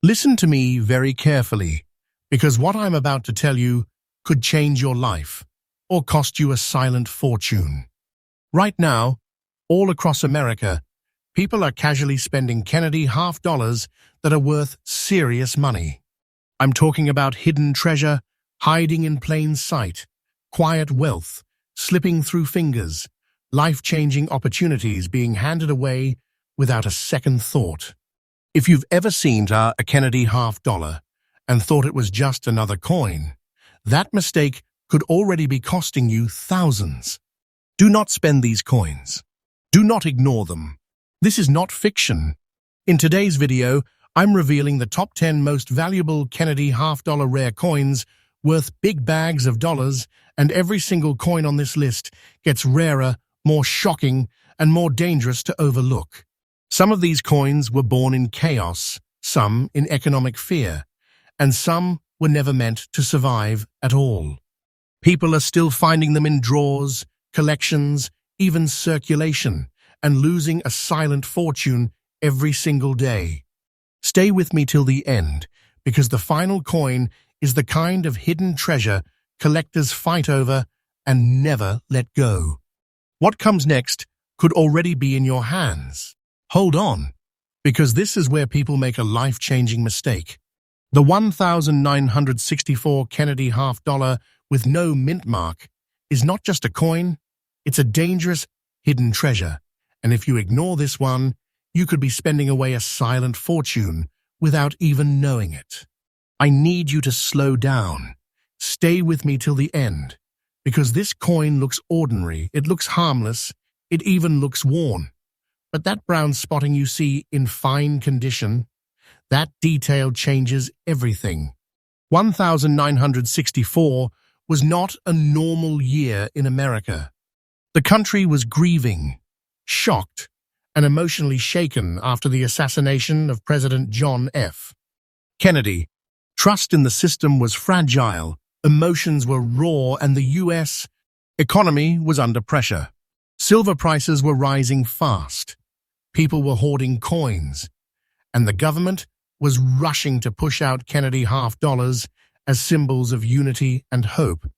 Listen to me very carefully, because what I'm about to tell you could change your life or cost you a silent fortune. Right now, all across America, people are casually spending Kennedy half dollars that are worth serious money. I'm talking about hidden treasure, hiding in plain sight, quiet wealth, slipping through fingers, life-changing opportunities being handed away without a second thought. If you've ever seen a Kennedy half dollar and thought it was just another coin, that mistake could already be costing you thousands. Do not spend these coins. Do not ignore them. This is not fiction. In today's video, I'm revealing the top 10 most valuable Kennedy half-dollar rare coins worth big bags of dollars, and every single coin on this list gets rarer, more shocking, and more dangerous to overlook. Some of these coins were born in chaos, some in economic fear, and some were never meant to survive at all. People are still finding them in drawers, collections, even circulation, and losing a silent fortune every single day. Stay with me till the end, because the final coin is the kind of hidden treasure collectors fight over and never let go. What comes next could already be in your hands. Hold on, because this is where people make a life-changing mistake. The 1964 Kennedy half-dollar with no mint mark is not just a coin, it's a dangerous, hidden treasure. And if you ignore this one, you could be spending away a silent fortune without even knowing it. I need you to slow down. Stay with me till the end, because this coin looks ordinary, it looks harmless, it even looks worn. But that brown spotting you see in fine condition, that detail changes everything. 1964 was not a normal year in America. The country was grieving, shocked, and emotionally shaken after the assassination of President John F. Kennedy. Trust in the system was fragile, emotions were raw, and the U.S. economy was under pressure. Silver prices were rising fast. People were hoarding coins, and the government was rushing to push out Kennedy half dollars as symbols of unity and hope.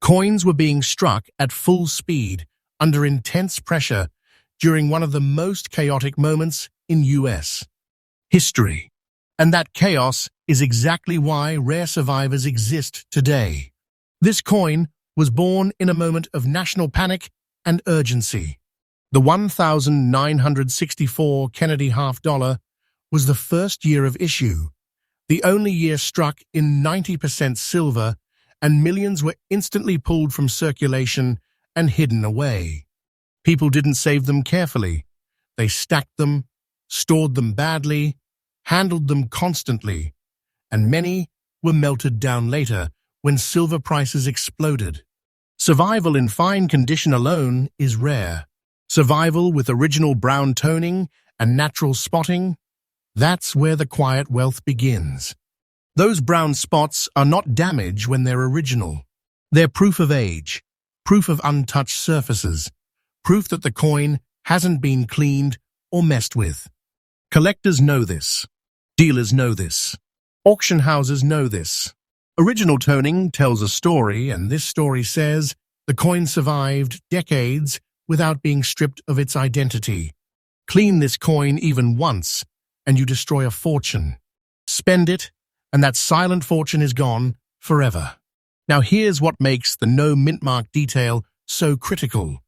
Coins were being struck at full speed under intense pressure during one of the most chaotic moments in U.S. history. And that chaos is exactly why rare survivors exist today. This coin was born in a moment of national panic and urgency. The 1964 Kennedy half dollar was the first year of issue, the only year struck in 90% silver, and millions were instantly pulled from circulation and hidden away. People didn't save them carefully. They stacked them, stored them badly, handled them constantly, and many were melted down later when silver prices exploded. Survival in fine condition alone is rare. Survival with original brown toning and natural spotting, that's where the quiet wealth begins. Those brown spots are not damage when they're original. They're proof of age, proof of untouched surfaces, proof that the coin hasn't been cleaned or messed with. Collectors know this. Dealers know this. Auction houses know this. Original toning tells a story, and this story says the coin survived decades without being stripped of its identity. Clean this coin even once, and you destroy a fortune. Spend it, and that silent fortune is gone forever. Now here's what makes the no mint mark detail so critical.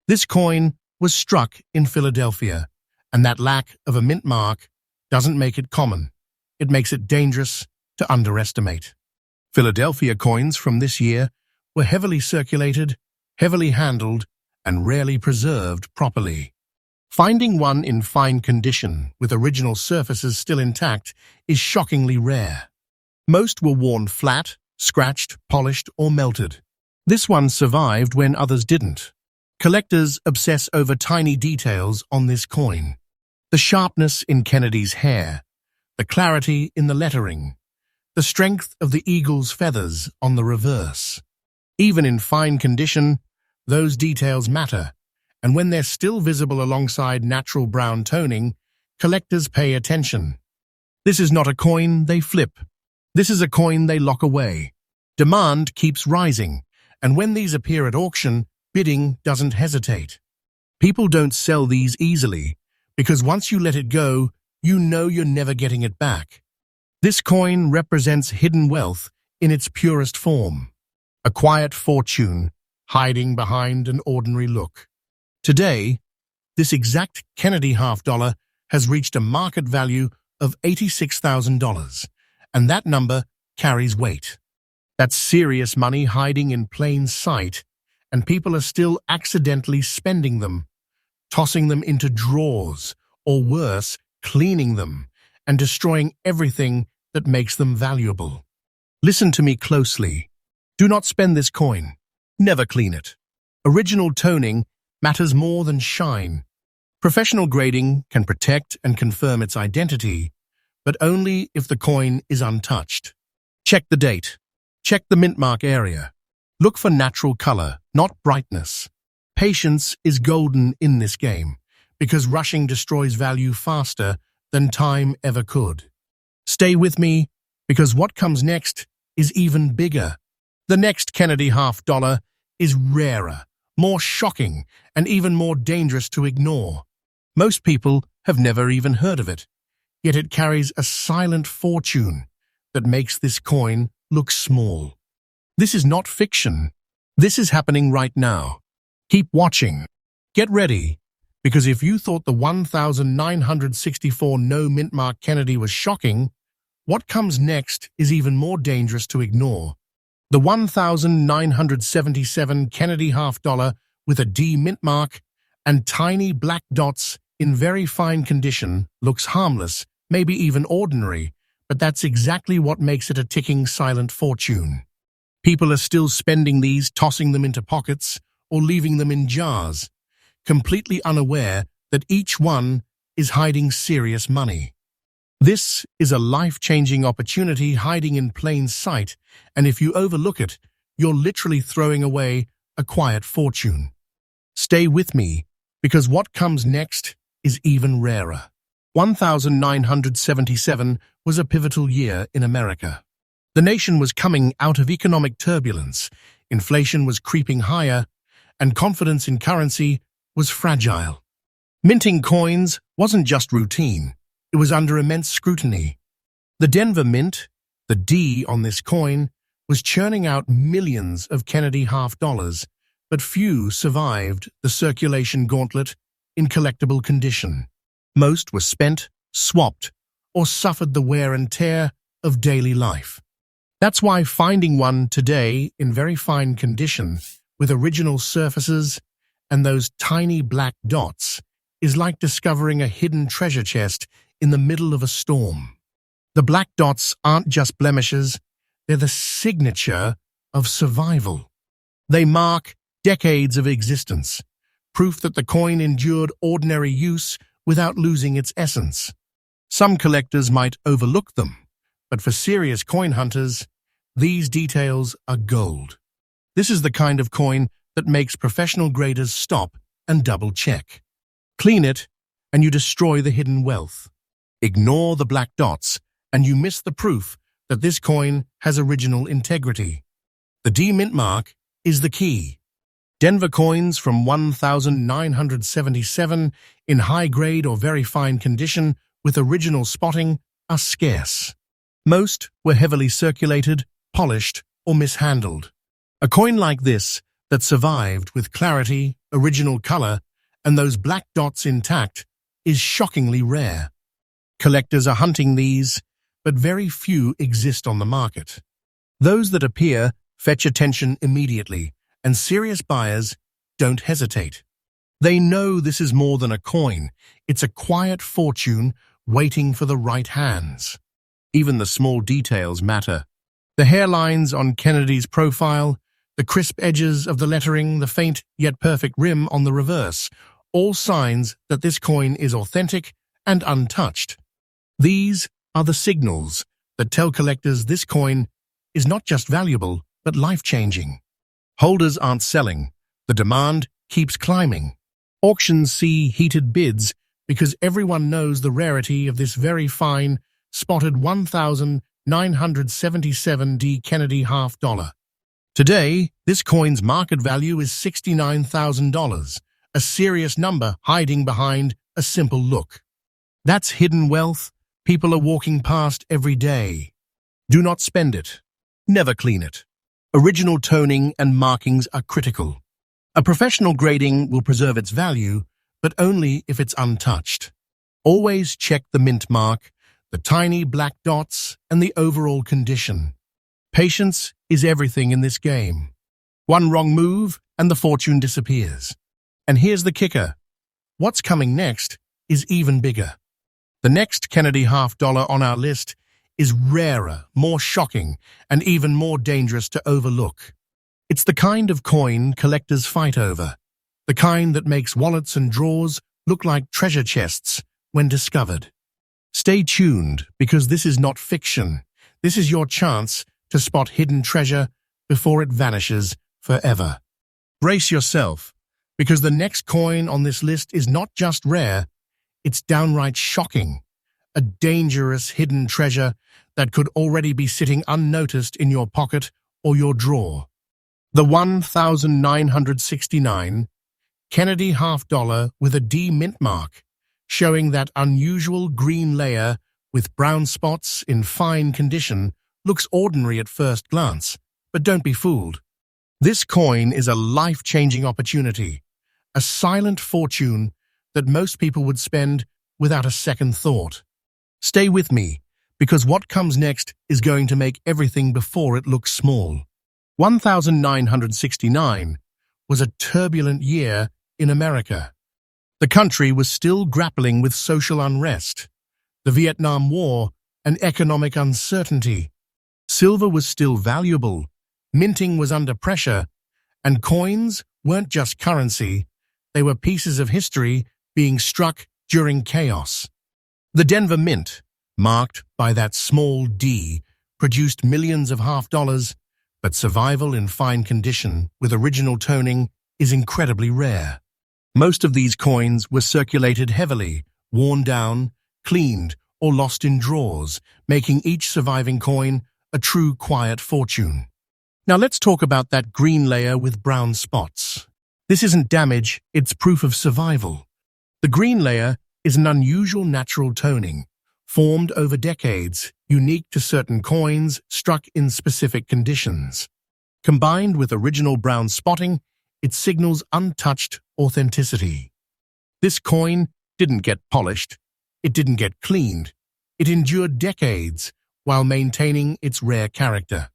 This coin was struck in Philadelphia, and that lack of a mint mark doesn't make it common. It makes it dangerous to underestimate. Philadelphia coins from this year were heavily circulated, heavily handled, and rarely preserved properly. Finding one in fine condition with original surfaces still intact is shockingly rare. Most were worn flat, scratched, polished, or melted. This one survived when others didn't. Collectors obsess over tiny details on this coin. The sharpness in Kennedy's hair, the clarity in the lettering, the strength of the eagle's feathers on the reverse. Even in fine condition, those details matter, and when they're still visible alongside natural brown toning, collectors pay attention. This is not a coin they flip. This is a coin they lock away. Demand keeps rising, and when these appear at auction, bidding doesn't hesitate. People don't sell these easily, because once you let it go, you know you're never getting it back. This coin represents hidden wealth in its purest form, a quiet fortune hiding behind an ordinary look. Today, this exact Kennedy half-dollar has reached a market value of $86,000, and that number carries weight. That's serious money hiding in plain sight, and people are still accidentally spending them, tossing them into drawers, or worse, cleaning them, and destroying everything that makes them valuable. Listen to me closely. Do not spend this coin. Never clean it. Original toning matters more than shine. Professional grading can protect and confirm its identity, but only if the coin is untouched. Check the date. Check the Mintmark area. Look for natural color, not brightness. Patience is golden in this game, because rushing destroys value faster than time ever could. Stay with me, because what comes next is even bigger. The next Kennedy half-dollar is rarer, more shocking, and even more dangerous to ignore. Most people have never even heard of it, yet it carries a silent fortune that makes this coin look small. This is not fiction. This is happening right now. Keep watching. Get ready, because if you thought the 1964 no Mintmark Kennedy was shocking, what comes next is even more dangerous to ignore. The 1977 Kennedy half-dollar with a D Mintmark and tiny black dots in very fine condition looks harmless, maybe even ordinary, but that's exactly what makes it a ticking silent fortune. People are still spending these, tossing them into pockets or leaving them in jars, completely unaware that each one is hiding serious money. This is a life-changing opportunity hiding in plain sight, and if you overlook it, you're literally throwing away a quiet fortune. Stay with me, because what comes next is even rarer. 1977 was a pivotal year in America. The nation was coming out of economic turbulence, inflation was creeping higher, and confidence in currency was fragile. Minting coins wasn't just routine. It was under immense scrutiny. The Denver Mint, the D on this coin, was churning out millions of Kennedy half-dollars, but few survived the circulation gauntlet in collectible condition. Most were spent, swapped, or suffered the wear and tear of daily life. That's why finding one today in very fine condition, with original surfaces and those tiny black dots, is like discovering a hidden treasure chest in the middle of a storm. The black dots aren't just blemishes, they're the signature of survival. They mark decades of existence, proof that the coin endured ordinary use without losing its essence. Some collectors might overlook them, but for serious coin hunters, these details are gold. This is the kind of coin that makes professional graders stop and double-check. Clean it, and you destroy the hidden wealth. Ignore the black dots, and you miss the proof that this coin has original integrity. The D Mintmark is the key. Denver coins from 1977 in high-grade or very fine condition with original spotting are scarce. Most were heavily circulated, polished, or mishandled. A coin like this that survived with clarity, original color, and those black dots intact is shockingly rare. Collectors are hunting these, but very few exist on the market. Those that appear fetch attention immediately, and serious buyers don't hesitate. They know this is more than a coin. It's a quiet fortune waiting for the right hands. Even the small details matter. The hairlines on Kennedy's profile, the crisp edges of the lettering, the faint yet perfect rim on the reverse, all signs that this coin is authentic and untouched. These are the signals that tell collectors this coin is not just valuable, but life-changing. Holders aren't selling. The demand keeps climbing. Auctions see heated bids because everyone knows the rarity of this very fine, spotted 1,977 D Kennedy half dollar. Today, this coin's market value is $69,000, a serious number hiding behind a simple look. That's hidden wealth people are walking past every day. Do not spend it. Never clean it. Original toning and markings are critical. A professional grading will preserve its value, but only if it's untouched. Always check the mint mark, the tiny black dots, and the overall condition. Patience is everything in this game. One wrong move and the fortune disappears. And here's the kicker. What's coming next is even bigger. The next Kennedy half dollar on our list is rarer, more shocking, and even more dangerous to overlook. It's the kind of coin collectors fight over, the kind that makes wallets and drawers look like treasure chests when discovered. Stay tuned, because this is not fiction. This is your chance to spot hidden treasure before it vanishes forever. Brace yourself, because the next coin on this list is not just rare, it's downright shocking. A dangerous hidden treasure that could already be sitting unnoticed in your pocket or your drawer. The 1,969 Kennedy half dollar with a D mint mark, showing that unusual green layer with brown spots in fine condition, looks ordinary at first glance, but don't be fooled. This coin is a life-changing opportunity, a silent fortune that most people would spend without a second thought. Stay with me, because what comes next is going to make everything before it look small. 1969 was a turbulent year in America. The country was still grappling with social unrest, the Vietnam War, and economic uncertainty. Silver was still valuable, minting was under pressure, and coins weren't just currency, they were pieces of history being struck during chaos. The Denver Mint, marked by that small D, produced millions of half dollars, but survival in fine condition with original toning is incredibly rare. Most of these coins were circulated heavily, worn down, cleaned, or lost in drawers, making each surviving coin a true quiet fortune. Now let's talk about that green layer with brown spots. This isn't damage, it's proof of survival. The green layer is an unusual natural toning, formed over decades, unique to certain coins struck in specific conditions. Combined with original brown spotting, it signals untouched authenticity. This coin didn't get polished, it didn't get cleaned, it endured decades while maintaining its rare character.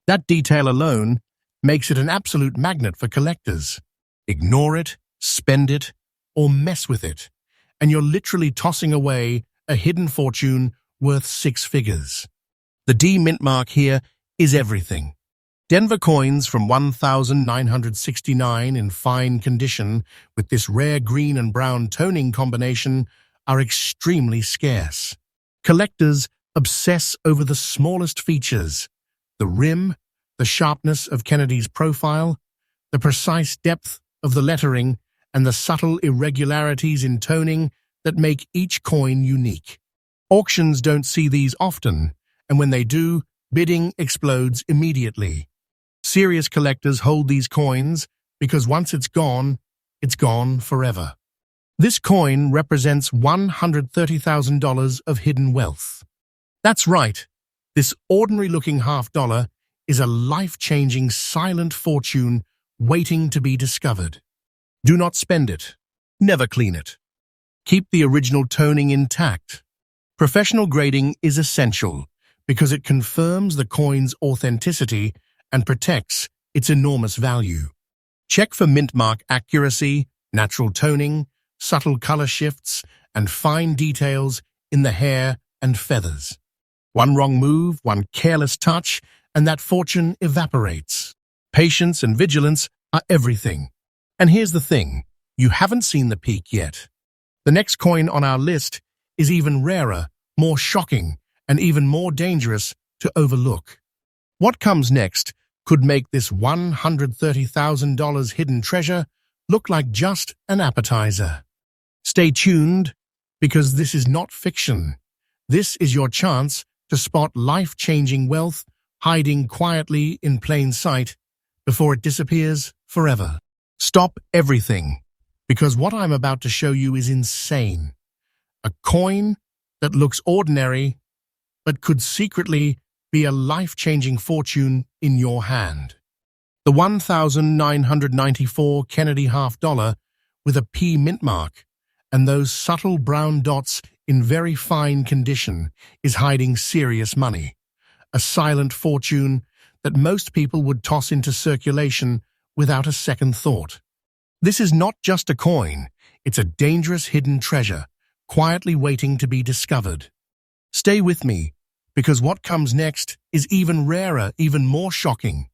That detail alone makes it an absolute magnet for collectors. Ignore it, spend it, or mess with it, and you're literally tossing away a hidden fortune worth 6 figures. The D mint mark here is everything. Denver coins from 1969 in fine condition with this rare green and brown toning combination are extremely scarce. Collectors obsess over the smallest features, the rim, the sharpness of Kennedy's profile, the precise depth of the lettering, and the subtle irregularities in toning that make each coin unique. Auctions don't see these often, and when they do, bidding explodes immediately. Serious collectors hold these coins because once it's gone forever. This coin represents $130,000 of hidden wealth. That's right, this ordinary-looking half dollar is a life-changing silent fortune waiting to be discovered. Do not spend it. Never clean it. Keep the original toning intact. Professional grading is essential because it confirms the coin's authenticity and protects its enormous value. Check for mint mark accuracy, natural toning, subtle color shifts, and fine details in the hair and feathers. One wrong move, one careless touch, and that fortune evaporates. Patience and vigilance are everything. And here's the thing, you haven't seen the peak yet. The next coin on our list is even rarer, more shocking, and even more dangerous to overlook. What comes next could make this $130,000 hidden treasure look like just an appetizer. Stay tuned, because this is not fiction. This is your chance to spot life-changing wealth hiding quietly in plain sight before it disappears forever. Stop everything, because what I'm about to show you is insane. A coin that looks ordinary but could secretly be a life-changing fortune in your hand. The 1994 Kennedy half-dollar with a P Mintmark and those subtle brown dots in very fine condition is hiding serious money, a silent fortune that most people would toss into circulation without a second thought. This is not just a coin, it's a dangerous hidden treasure, quietly waiting to be discovered. Stay with me, because what comes next is even rarer, even more shocking,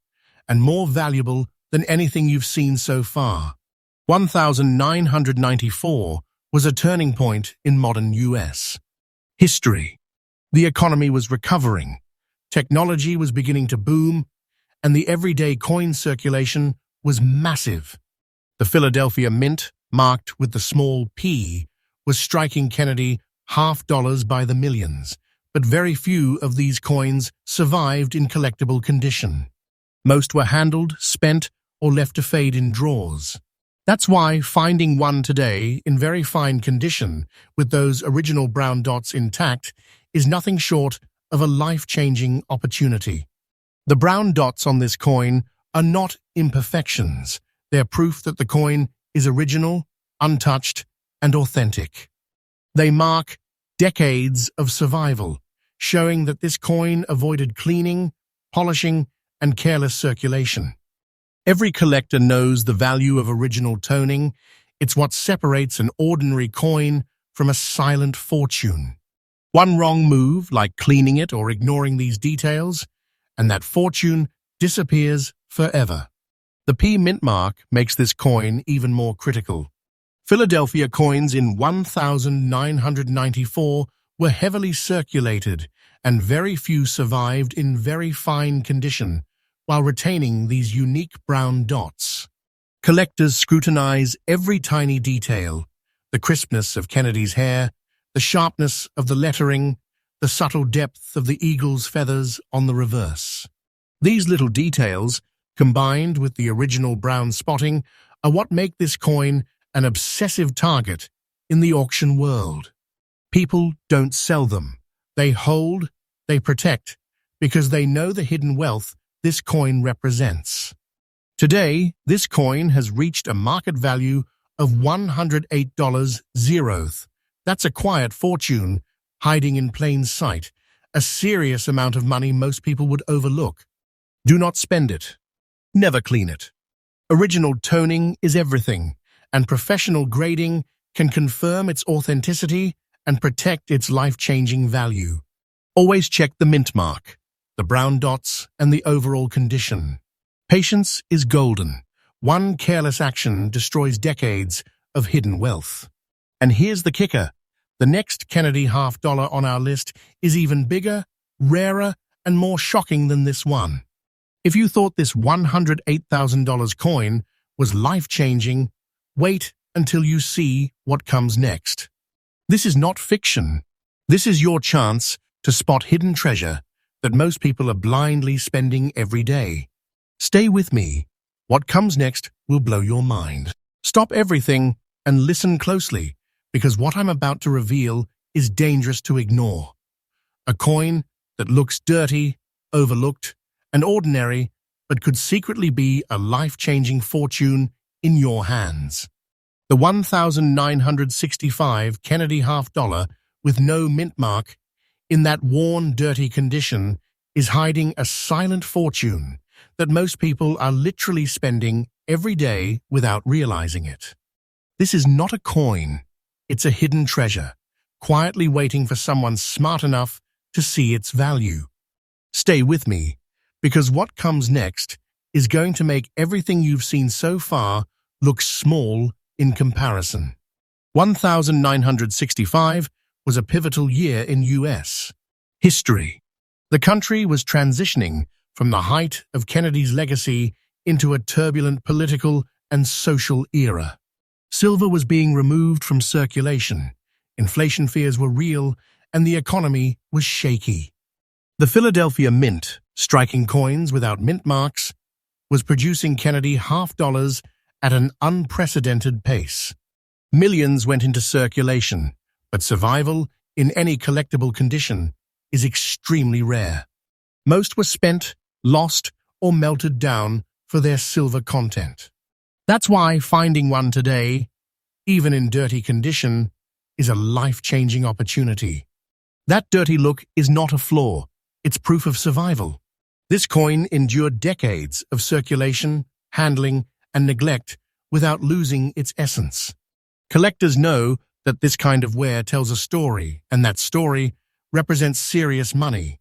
and more valuable than anything you've seen so far. 1994 was a turning point in modern US history. The economy was recovering, technology was beginning to boom, and the everyday coin circulation was massive. The Philadelphia Mint, marked with the small P, was striking Kennedy half-dollars by the millions, but very few of these coins survived in collectible condition. Most were handled, spent, or left to fade in drawers. That's why finding one today in very fine condition with those original brown dots intact is nothing short of a life-changing opportunity. The brown dots on this coin are not imperfections. They're proof that the coin is original, untouched, and authentic. They mark decades of survival, showing that this coin avoided cleaning, polishing, and careless circulation. Every collector knows the value of original toning. It's what separates an ordinary coin from a silent fortune. One wrong move, like cleaning it or ignoring these details, and that fortune disappears forever. The P Mintmark makes this coin even more critical. Philadelphia coins in 1994 were heavily circulated, and very few survived in very fine condition, while retaining these unique brown dots. Collectors scrutinize every tiny detail: the crispness of Kennedy's hair, the sharpness of the lettering, the subtle depth of the eagle's feathers on the reverse. These little details, combined with the original brown spotting, are what make this coin an obsessive target in the auction world. People don't sell them. They hold, they protect, because they know the hidden wealth this coin represents. Today, this coin has reached a market value of $108. That's a quiet fortune hiding in plain sight, a serious amount of money most people would overlook. Do not spend it. Never clean it. Original toning is everything, and professional grading can confirm its authenticity and protect its life-changing value. Always check the mint mark, the brown dots, and the overall condition. Patience is golden. One careless action destroys decades of hidden wealth. And here's the kicker. The next Kennedy half-dollar on our list is even bigger, rarer, and more shocking than this one. If you thought this $108,000 coin was life-changing, wait until you see what comes next. This is not fiction. This is your chance to spot hidden treasure that most people are blindly spending every day. Stay with me. What comes next will blow your mind. Stop everything and listen closely, because what I'm about to reveal is dangerous to ignore. A coin that looks dirty, overlooked, and ordinary, but could secretly be a life-changing fortune in your hands. The 1965 Kennedy half-dollar with no mint mark, in that worn, dirty condition, is hiding a silent fortune that most people are literally spending every day without realizing it. This is not a coin. It's a hidden treasure, quietly waiting for someone smart enough to see its value. Stay with me, because what comes next is going to make everything you've seen so far look small in comparison. 1965 was a pivotal year in US history. The country was transitioning from the height of Kennedy's legacy into a turbulent political and social era. Silver was being removed from circulation, inflation fears were real, and the economy was shaky. The Philadelphia Mint, striking coins without mint marks, was producing Kennedy half dollars at an unprecedented pace. Millions went into circulation, but survival in any collectible condition is extremely rare. Most were spent, lost, or melted down for their silver content. That's why finding one today, even in dirty condition, is a life-changing opportunity. That dirty look is not a flaw, it's proof of survival. This coin endured decades of circulation, handling, and neglect without losing its essence. Collectors know that this kind of wear tells a story, and that story represents serious money.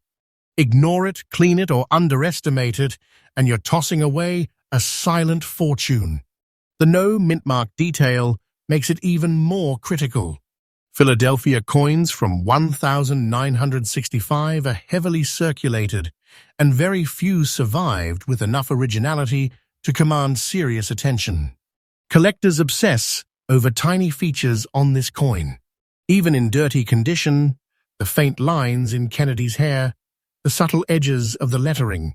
Ignore it, clean it, or underestimate it, and you're tossing away a silent fortune. The no Mintmark detail makes it even more critical. Philadelphia coins from 1965 are heavily circulated, and very few survived with enough originality to command serious attention. Collectors obsess over tiny features on this coin. Even in dirty condition, the faint lines in Kennedy's hair, the subtle edges of the lettering,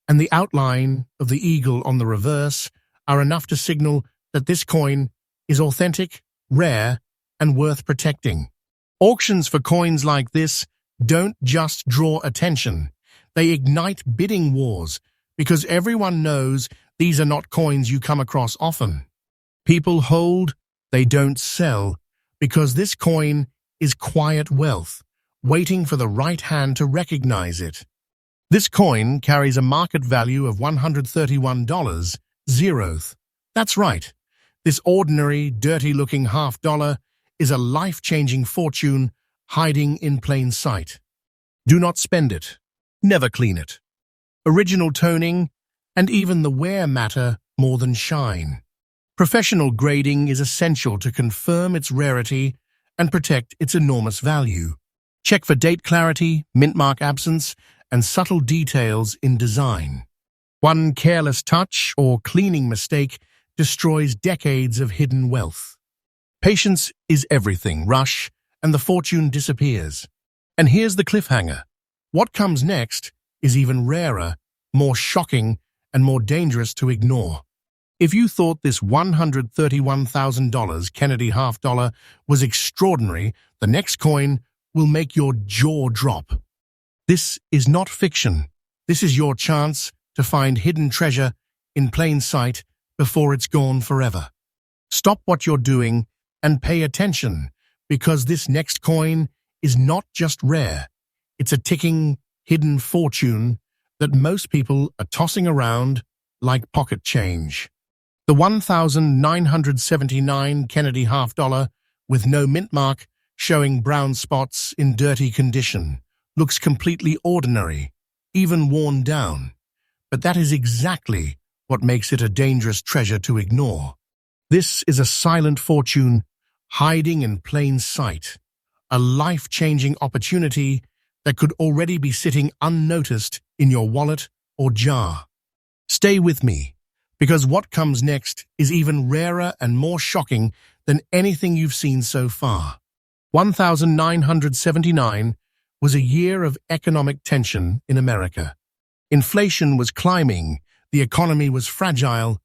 and the outline of the eagle on the reverse are enough to signal that this coin is authentic, rare, and worth protecting. Auctions for coins like this don't just draw attention, they ignite bidding wars because everyone knows these are not coins you come across often. People hold, they don't sell, because this coin is quiet wealth, waiting for the right hand to recognize it. This coin carries a market value of $131, zeroth. That's right. This ordinary, dirty-looking half-dollar is a life-changing fortune hiding in plain sight. Do not spend it. Never clean it. Original toning, and even the wear matter more than shine. Professional grading is essential to confirm its rarity and protect its enormous value. Check for date clarity, Mintmark absence, and subtle details in design. One careless touch or cleaning mistake destroys decades of hidden wealth. Patience is everything. Rush, and the fortune disappears. And here's the cliffhanger. What comes next is even rarer, more shocking, and more dangerous to ignore. If you thought this $131,000 Kennedy half-dollar was extraordinary, the next coin will make your jaw drop. This is not fiction. This is your chance to find hidden treasure in plain sight before it's gone forever. Stop what you're doing and pay attention, because this next coin is not just rare. It's a ticking, hidden fortune that most people are tossing around like pocket change. The 1979 Kennedy half-dollar, with no mint mark, showing brown spots in dirty condition, looks completely ordinary, even worn down. But that is exactly what makes it a dangerous treasure to ignore. This is a silent fortune hiding in plain sight, a life-changing opportunity that could already be sitting unnoticed in your wallet or jar. Stay with me, because what comes next is even rarer and more shocking than anything you've seen so far. 1979 was a year of economic tension in America. Inflation was climbing, the economy was fragile,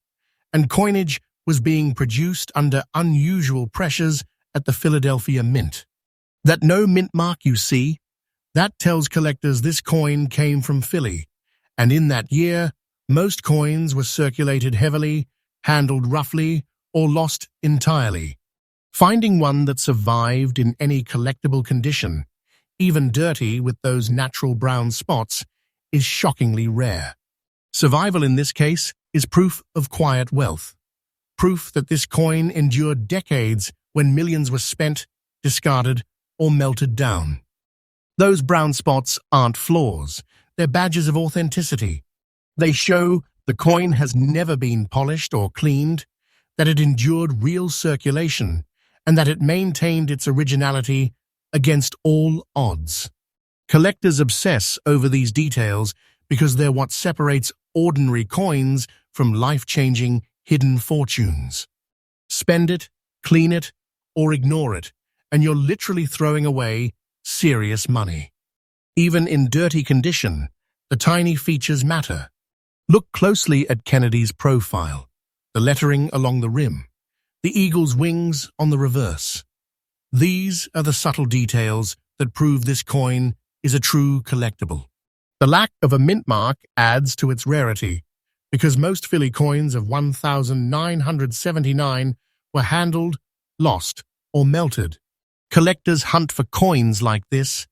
and coinage was being produced under unusual pressures at the Philadelphia Mint. That no mint mark you see, that tells collectors this coin came from Philly, and in that year, most coins were circulated heavily, handled roughly, or lost entirely. Finding one that survived in any collectible condition, even dirty with those natural brown spots, is shockingly rare. Survival in this case is proof of quiet wealth. Proof that this coin endured decades when millions were spent, discarded, or melted down. Those brown spots aren't flaws, they're badges of authenticity. They show the coin has never been polished or cleaned, that it endured real circulation, and that it maintained its originality against all odds. Collectors obsess over these details because they're what separates ordinary coins from life-changing hidden fortunes. Spend it, clean it, or ignore it, and you're literally throwing away serious money. Even in dirty condition, the tiny features matter. Look closely at Kennedy's profile, the lettering along the rim, the eagle's wings on the reverse. These are the subtle details that prove this coin is a true collectible. The lack of a mint mark adds to its rarity, because most Philly coins of 1,979 were handled, lost, or melted. Collectors hunt for coins like this,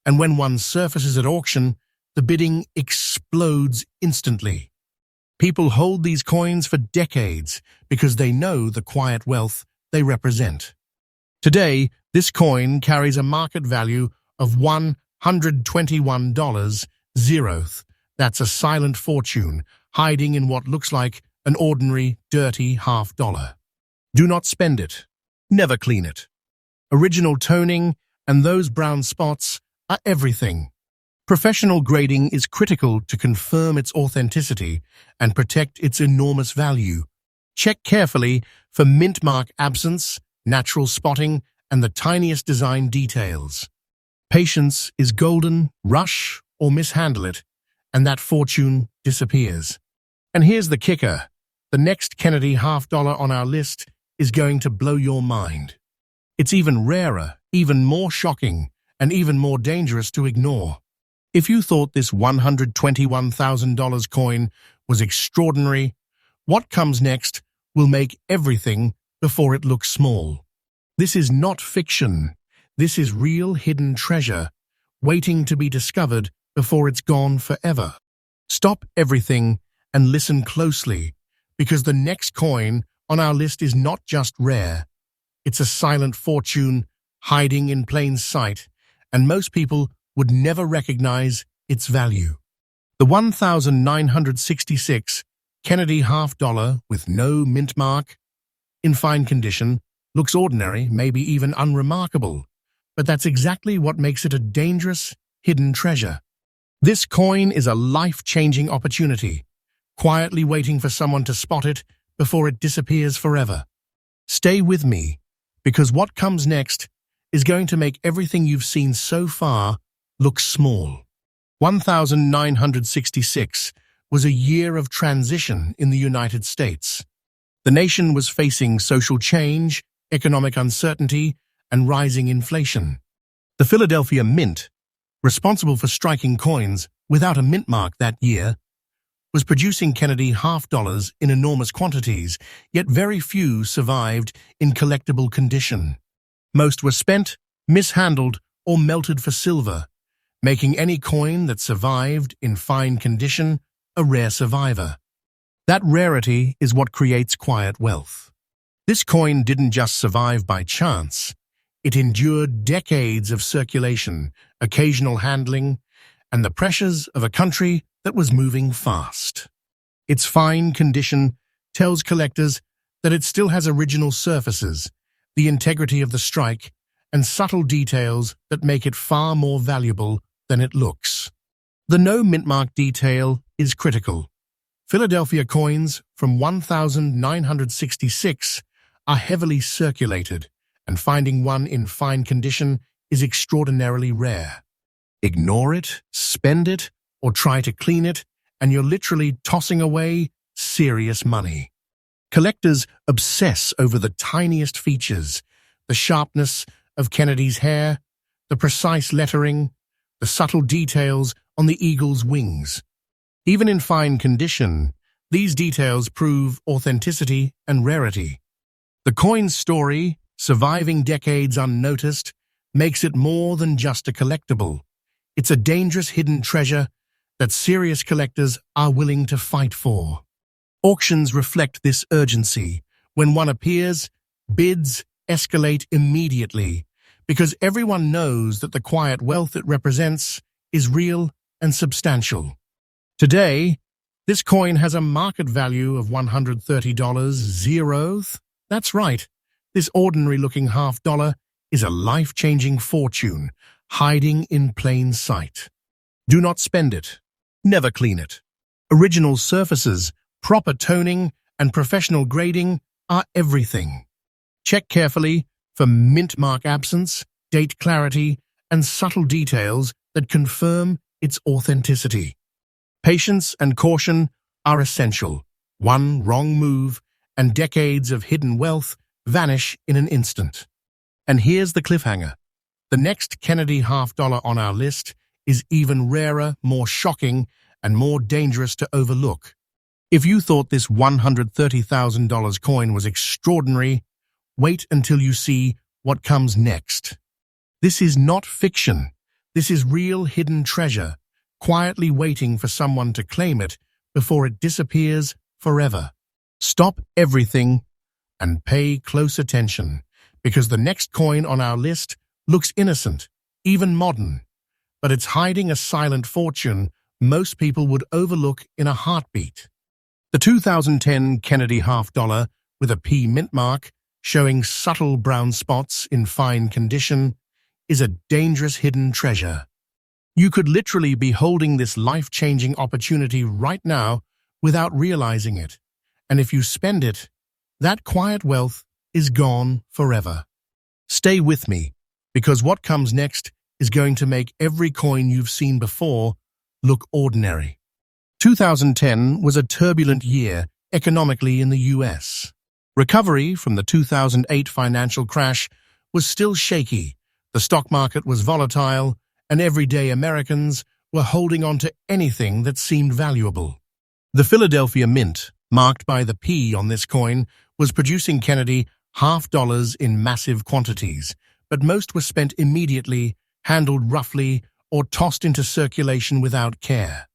and when one surfaces at auction, the bidding explodes instantly. People hold these coins for decades because they know the quiet wealth they represent. Today, this coin carries a market value of $121. That's a silent fortune, hiding in what looks like an ordinary, dirty $half. Do not spend it. Never clean it. Original toning and those brown spots are everything. Professional grading is critical to confirm its authenticity and protect its enormous value. Check carefully for mint mark absence, natural spotting, and the tiniest design details. Patience is golden. Rush or mishandle it, and that fortune disappears. And here's the kicker. The next Kennedy $half on our list is going to blow your mind. It's even rarer, even more shocking, and even more dangerous to ignore. If you thought this $121,000 coin was extraordinary, what comes next will make everything before it looks small. This is not fiction. This is real hidden treasure, waiting to be discovered before it's gone forever. Stop everything and listen closely, because the next coin on our list is not just rare. It's a silent fortune hiding in plain sight, and most people would never recognize its value. The 1,966 Kennedy $half with no mint mark, in fine condition, looks ordinary, maybe even unremarkable, but that's exactly what makes it a dangerous, hidden treasure. This coin is a life-changing opportunity, quietly waiting for someone to spot it before it disappears forever. Stay with me, because what comes next is going to make everything you've seen so far look small. 1966 was a year of transition in the United States. The nation was facing social change, economic uncertainty, and rising inflation. The Philadelphia Mint, responsible for striking coins without a mint mark that year, was producing Kennedy $half in enormous quantities, yet very few survived in collectible condition. Most were spent, mishandled, or melted for silver, making any coin that survived in fine condition a rare survivor. That rarity is what creates quiet wealth. This coin didn't just survive by chance. It endured decades of circulation, occasional handling, and the pressures of a country that was moving fast. Its fine condition tells collectors that it still has original surfaces, the integrity of the strike, and subtle details that make it far more valuable than it looks. The no mint mark detail is critical. Philadelphia coins from 1966 are heavily circulated, and finding one in fine condition is extraordinarily rare. Ignore it, spend it, or try to clean it, and you're literally tossing away serious money. Collectors obsess over the tiniest features, the sharpness of Kennedy's hair, the precise lettering, the subtle details on the eagle's wings. Even in fine condition, these details prove authenticity and rarity. The coin's story, surviving decades unnoticed, makes it more than just a collectible. It's a dangerous hidden treasure that serious collectors are willing to fight for. Auctions reflect this urgency. When one appears, bids escalate immediately, because everyone knows that the quiet wealth it represents is real and substantial. Today, this coin has a market value of $130. That's right, this ordinary-looking $half is a life-changing fortune, hiding in plain sight. Do not spend it. Never clean it. Original surfaces, proper toning, and professional grading are everything. Check carefully for mint mark absence, date clarity, and subtle details that confirm its authenticity. Patience and caution are essential. One wrong move, and decades of hidden wealth vanish in an instant. And here's the cliffhanger. The next Kennedy half-dollar on our list is even rarer, more shocking, and more dangerous to overlook. If you thought this $130,000 coin was extraordinary, wait until you see what comes next. This is not fiction. This is real hidden treasure, quietly waiting for someone to claim it before it disappears forever. Stop everything and pay close attention, because the next coin on our list looks innocent, even modern, but it's hiding a silent fortune most people would overlook in a heartbeat. The 2010 Kennedy half-dollar with a P Mintmark, showing subtle brown spots in fine condition, is a dangerous hidden treasure. You could literally be holding this life-changing opportunity right now without realizing it, and if you spend it, that quiet wealth is gone forever. Stay with me, because what comes next is going to make every coin you've seen before look ordinary. 2010 was a turbulent year economically in the US. Recovery from the 2008 financial crash was still shaky, the stock market was volatile, and everyday Americans were holding on to anything that seemed valuable. The Philadelphia Mint, marked by the P on this coin, was producing Kennedy half-dollars in massive quantities, but most were spent immediately, handled roughly, or tossed into circulation without care.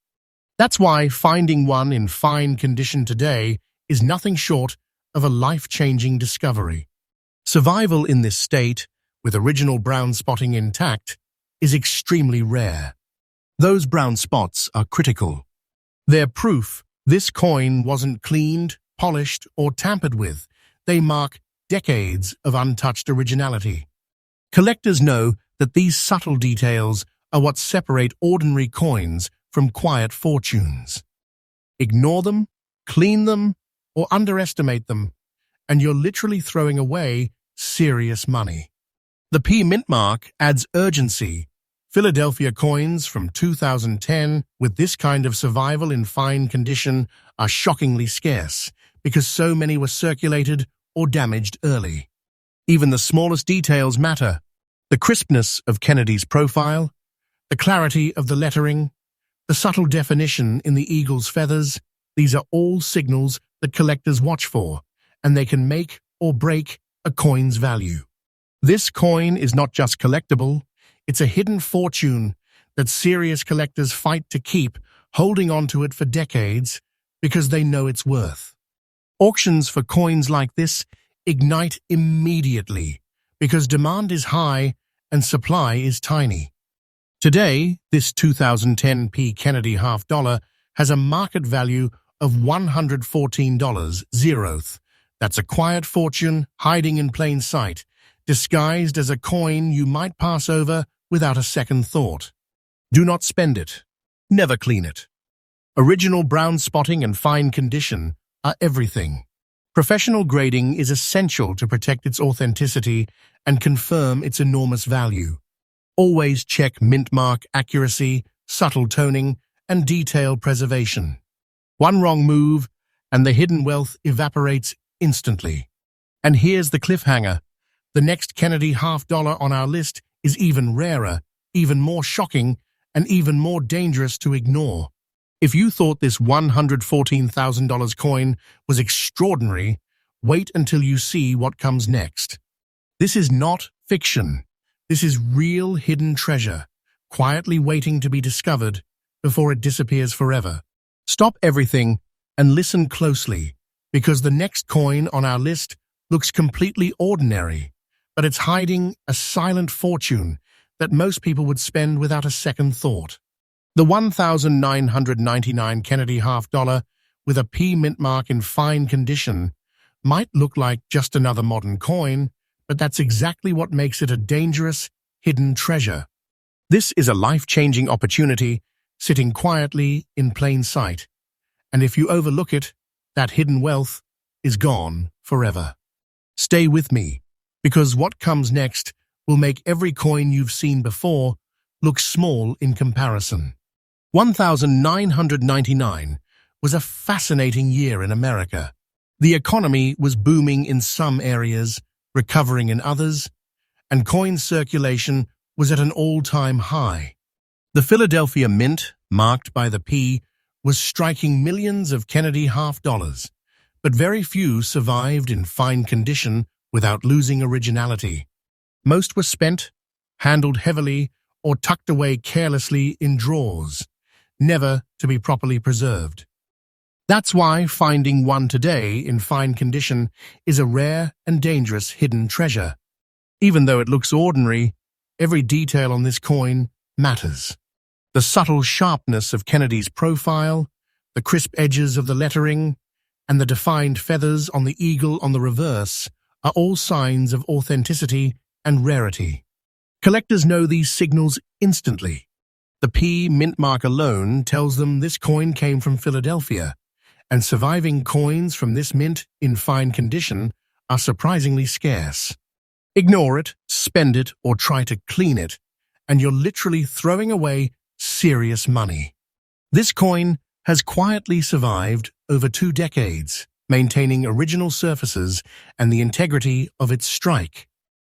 That's why finding one in fine condition today is nothing short of a life-changing discovery. Survival in this state, with original brown spotting intact, is extremely rare. Those brown spots are critical. They're proof this coin wasn't cleaned, polished, or tampered with. They mark decades of untouched originality. Collectors know that these subtle details are what separate ordinary coins from quiet fortunes. Ignore them, clean them, or underestimate them, and you're literally throwing away serious money. The P Mintmark adds urgency. Philadelphia coins from 2010 with this kind of survival in fine condition are shockingly scarce because so many were circulated or damaged early. Even the smallest details matter. The crispness of Kennedy's profile, the clarity of the lettering, the subtle definition in the eagle's feathers, these are all signals that collectors watch for, and they can make or break a coin's value. This coin is not just collectible, it's a hidden fortune that serious collectors fight to keep, holding on to it for decades because they know its worth. Auctions for coins like this ignite immediately because demand is high and supply is tiny. Today, this 2010 P Kennedy half-dollar has a market value of $114, zeroth. That's a quiet fortune hiding in plain sight, disguised as a coin you might pass over without a second thought. Do not spend it. Never clean it. Original brown spotting and fine condition are everything. Professional grading is essential to protect its authenticity and confirm its enormous value. Always check Mintmark accuracy, subtle toning, and detail preservation. One wrong move, and the hidden wealth evaporates instantly. And here's the cliffhanger. The next Kennedy half-dollar on our list is even rarer, even more shocking, and even more dangerous to ignore. If you thought this $114,000 coin was extraordinary, wait until you see what comes next. This is not fiction. This is real hidden treasure, quietly waiting to be discovered before it disappears forever. Stop everything and listen closely, because the next coin on our list looks completely ordinary, but it's hiding a silent fortune that most people would spend without a second thought. The 1,999 Kennedy half-dollar with a P Mintmark in fine condition might look like just another modern coin, but that's exactly what makes it a dangerous, hidden treasure. This is a life-changing opportunity sitting quietly in plain sight, and if you overlook it, that hidden wealth is gone forever. Stay with me, because what comes next will make every coin you've seen before look small in comparison. 1999 was a fascinating year in America. The economy was booming in some areas, recovering in others, and coin circulation was at an all-time high. The Philadelphia Mint, marked by the P, was striking millions of Kennedy half-dollars, but very few survived in fine condition without losing originality. Most were spent, handled heavily, or tucked away carelessly in drawers, never to be properly preserved. That's why finding one today in fine condition is a rare and dangerous hidden treasure. Even though it looks ordinary, every detail on this coin matters. The subtle sharpness of Kennedy's profile, the crisp edges of the lettering, and the defined feathers on the eagle on the reverse are all signs of authenticity and rarity. Collectors know these signals instantly. The P Mintmark alone tells them this coin came from Philadelphia, and surviving coins from this mint in fine condition are surprisingly scarce. Ignore it, spend it, or try to clean it, and you're literally throwing away serious money. This coin has quietly survived over 2 decades, maintaining original surfaces and the integrity of its strike.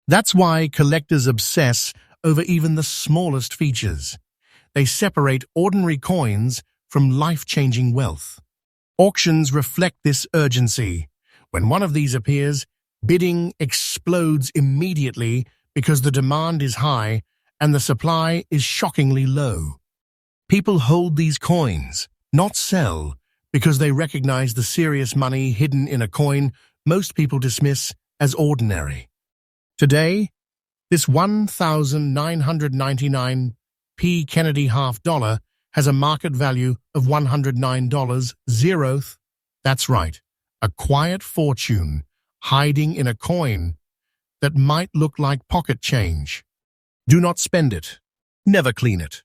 That's why collectors obsess over even the smallest features. They separate ordinary coins from life-changing wealth. Auctions reflect this urgency. When one of these appears, bidding explodes immediately because the demand is high and the supply is shockingly low. People hold these coins, not sell, because they recognize the serious money hidden in a coin most people dismiss as ordinary. Today, this 1999 P Kennedy half-dollar has a market value of $109. That's right, a quiet fortune hiding in a coin that might look like pocket change. Do not spend it. Never clean it.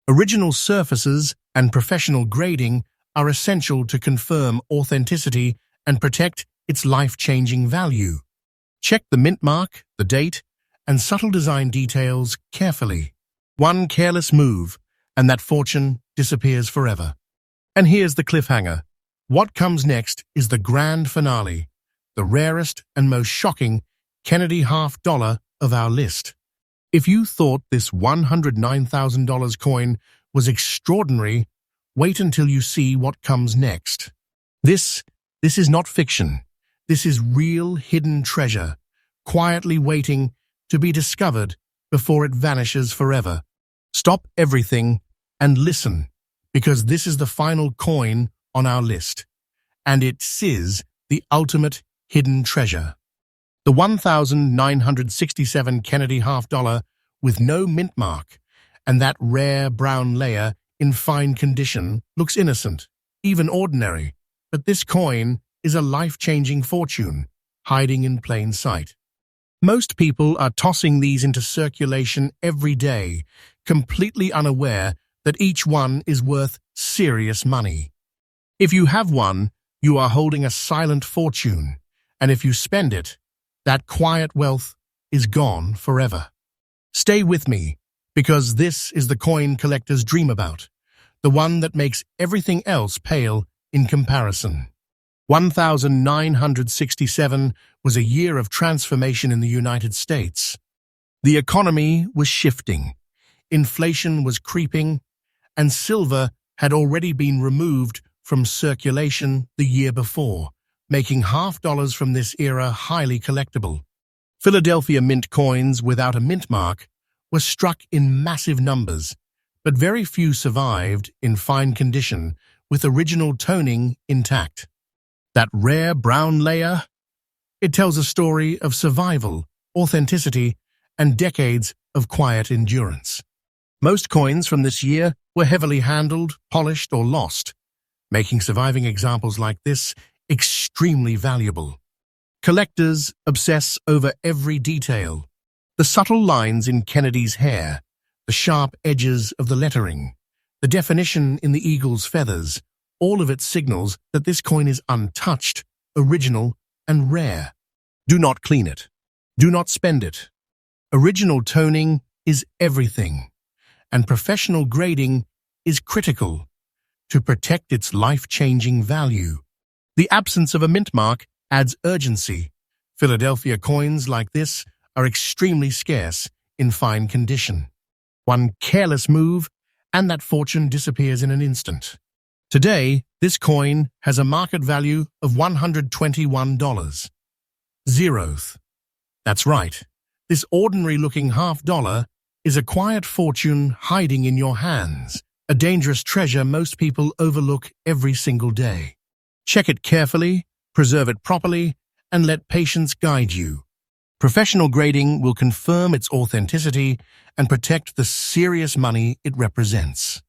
Original surfaces and professional grading are essential to confirm authenticity and protect its life-changing value. Check the mint mark, the date, and subtle design details carefully. One careless move, and that fortune disappears forever. And here's the cliffhanger. What comes next is the grand finale, the rarest and most shocking Kennedy half-dollar of our list. If you thought this $109,000 coin was extraordinary, wait until you see what comes next. This is not fiction. This is real hidden treasure, quietly waiting to be discovered before it vanishes forever. Stop everything and listen, because this is the final coin on our list, and it is the ultimate hidden treasure. The 1967 Kennedy half-dollar with no mint mark and that rare brown layer in fine condition looks innocent, even ordinary, but this coin is a life-changing fortune, hiding in plain sight. Most people are tossing these into circulation every day, completely unaware that each one is worth serious money. If you have one, you are holding a silent fortune, and if you spend it, that quiet wealth is gone forever. Stay with me, because this is the coin collectors dream about, the one that makes everything else pale in comparison. 1967 was a year of transformation in the United States. The economy was shifting, inflation was creeping, and silver had already been removed from circulation the year before, making half-dollars from this era highly collectible. Philadelphia mint coins without a mint mark were struck in massive numbers, but very few survived in fine condition with original toning intact. That rare brown layer? It tells a story of survival, authenticity, and decades of quiet endurance. Most coins from this year were heavily handled, polished, or lost, making surviving examples like this extremely valuable. Collectors obsess over every detail. The subtle lines in Kennedy's hair, the sharp edges of the lettering, the definition in the eagle's feathers, all of it signals that this coin is untouched, original, and rare. Do not clean it. Do not spend it. Original toning is everything, and professional grading is critical to protect its life-changing value. The absence of a mint mark adds urgency. Philadelphia coins like this are extremely scarce in fine condition. One careless move, and that fortune disappears in an instant. Today, this coin has a market value of $121. Zeroth. That's right. This ordinary-looking $half is a quiet fortune hiding in your hands, a dangerous treasure most people overlook every single day. Check it carefully, preserve it properly, and let patience guide you. Professional grading will confirm its authenticity and protect the serious money it represents.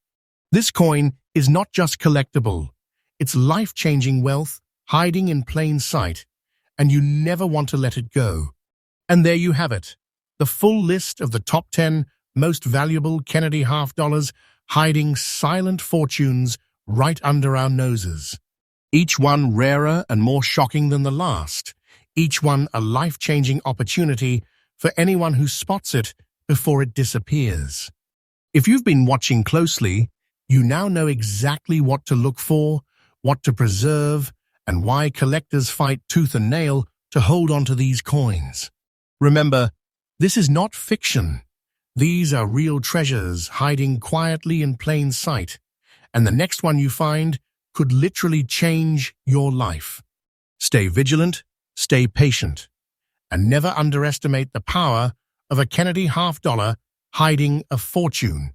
This coin is not just collectible, it's life-changing wealth hiding in plain sight, and you never want to let it go. And there you have it, the full list of the top 10 most valuable Kennedy $half hiding silent fortunes right under our noses. Each one rarer and more shocking than the last, each one a life-changing opportunity for anyone who spots it before it disappears. If you've been watching closely, you now know exactly what to look for, what to preserve, and why collectors fight tooth and nail to hold on to these coins. Remember, this is not fiction. These are real treasures hiding quietly in plain sight, and the next one you find could literally change your life. Stay vigilant, stay patient, and never underestimate the power of a Kennedy $half hiding a fortune.